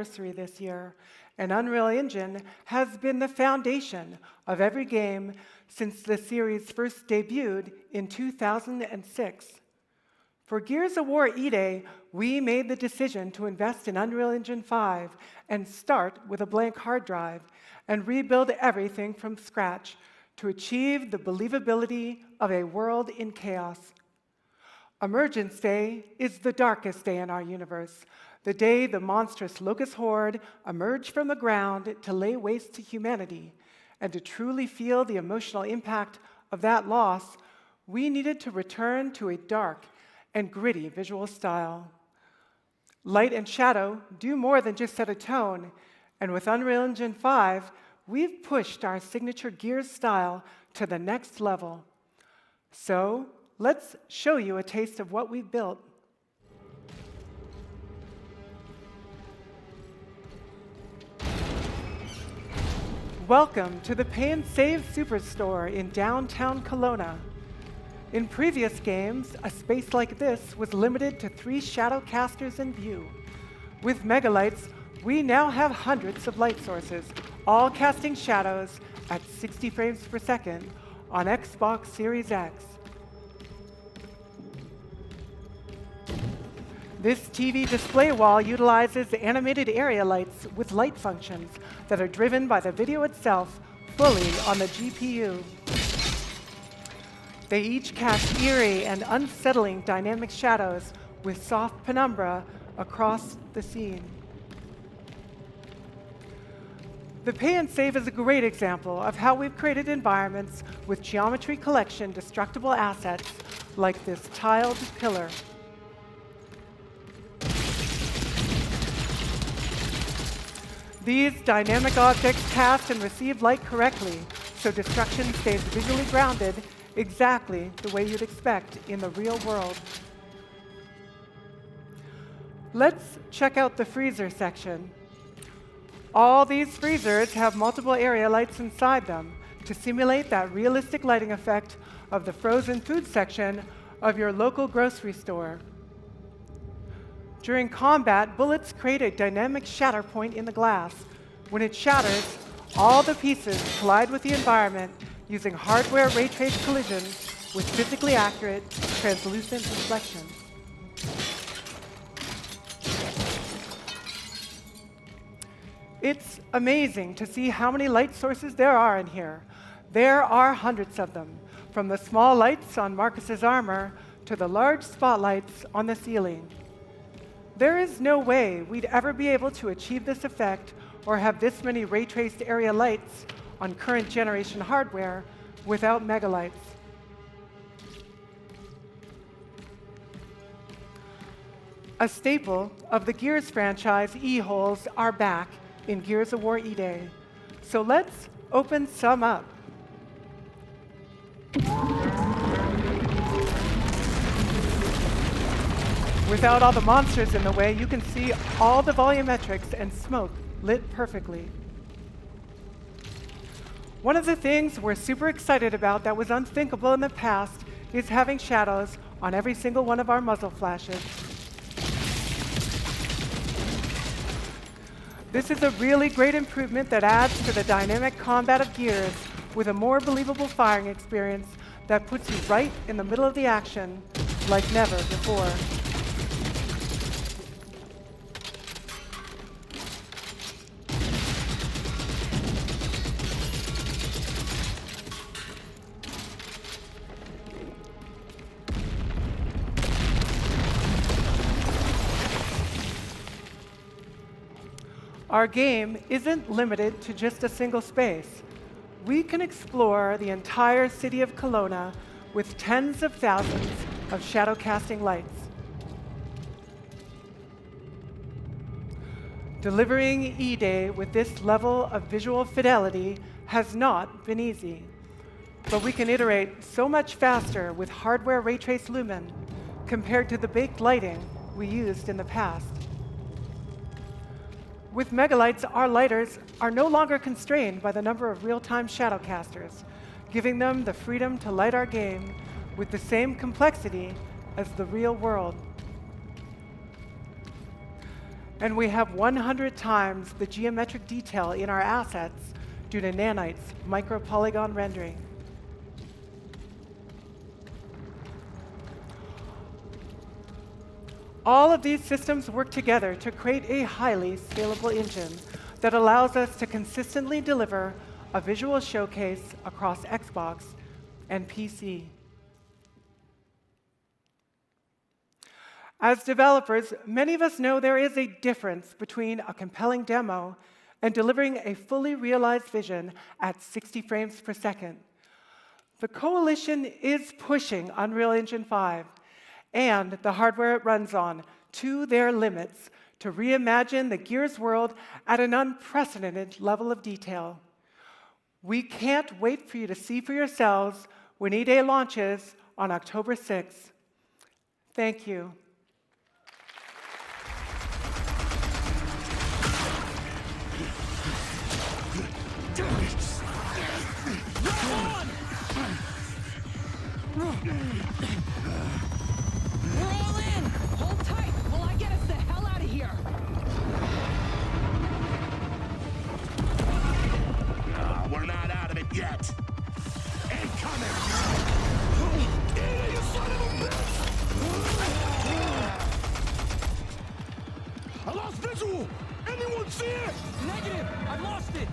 anniversary this year, and Unreal Engine has been the foundation of every game since the series first debuted in 2006. For Gears of War E-Day, we made the decision to invest in Unreal Engine 5 and start with a blank hard drive and rebuild everything from scratch to achieve the believability of a world in chaos. Emergence Day is the darkest day in our universe, the day the monstrous Locust horde emerged from the ground to lay waste to humanity. And to truly feel the emotional impact of that loss, we needed to return to a dark and gritty visual style. Light and shadow do more than just set a tone, and with Unreal Engine 5, we've pushed our signature Gears style to the next level. So, let's show you a taste of what we've built. Welcome to the Pay and Save Superstore in downtown Kelowna. In previous games, a space like this was limited to 3 shadow casters in view. With megalights, we now have hundreds of light sources, all casting shadows at 60 frames per second on Xbox Series X. This TV display wall utilizes animated area lights with light functions that are driven by the video itself fully on the GPU. They each cast eerie and unsettling dynamic shadows with soft penumbra across the scene. The Pay and Save is a great example of how we've created environments with geometry collection destructible assets like this tiled pillar. These dynamic objects cast and receive light correctly, so destruction stays visually grounded exactly the way you'd expect in the real world. Let's check out the freezer section. All these freezers have multiple area lights inside them to simulate that realistic lighting effect of the frozen food section of your local grocery store. During combat, bullets create a dynamic shatter point in the glass. When it shatters, all the pieces collide with the environment using hardware ray trace collisions with physically accurate, translucent reflections. It's amazing to see how many light sources there are in here. There are hundreds of them, from the small lights on Marcus's armor to the large spotlights on the ceiling. There is no way we'd ever be able to achieve this effect or have this many ray-traced area lights on current generation hardware without megalights. A staple of the Gears franchise, E-holes are back in Gears of War E-Day. So let's open some up. Without all the monsters in the way, you can see all the volumetrics and smoke lit perfectly. One of the things we're super excited about that was unthinkable in the past is having shadows on every single one of our muzzle flashes. This is a really great improvement that adds to the dynamic combat of Gears with a more believable firing experience that puts you right in the middle of the action like never before. Our game isn't limited to just a single space. We can explore the entire city of Kelowna with tens of thousands of shadow casting lights. Delivering E-Day with this level of visual fidelity has not been easy, but we can iterate so much faster with hardware ray trace lumen compared to the baked lighting we used in the past. With megalights, our lighters are no longer constrained by the number of real-time shadow casters, giving them the freedom to light our game with the same complexity as the real world. and we have 100 times the geometric detail in our assets due to Nanite's micropolygon rendering. All of these systems work together to create a highly scalable engine that allows us to consistently deliver a visual showcase across Xbox and PC. As developers, many of us know there is a difference between a compelling demo and delivering a fully realized vision at 60 frames per second. The Coalition is pushing Unreal Engine 5 and the hardware it runs on to their limits to reimagine the Gears world at an unprecedented level of detail. We can't wait for you to see for yourselves when E-Day launches on October 6th. Thank you. We're all in! Hold tight while I get us the hell out of here! We're not out of it yet. Incoming! You son of a bitch! I lost visual! Anyone see it? Negative! I lost it!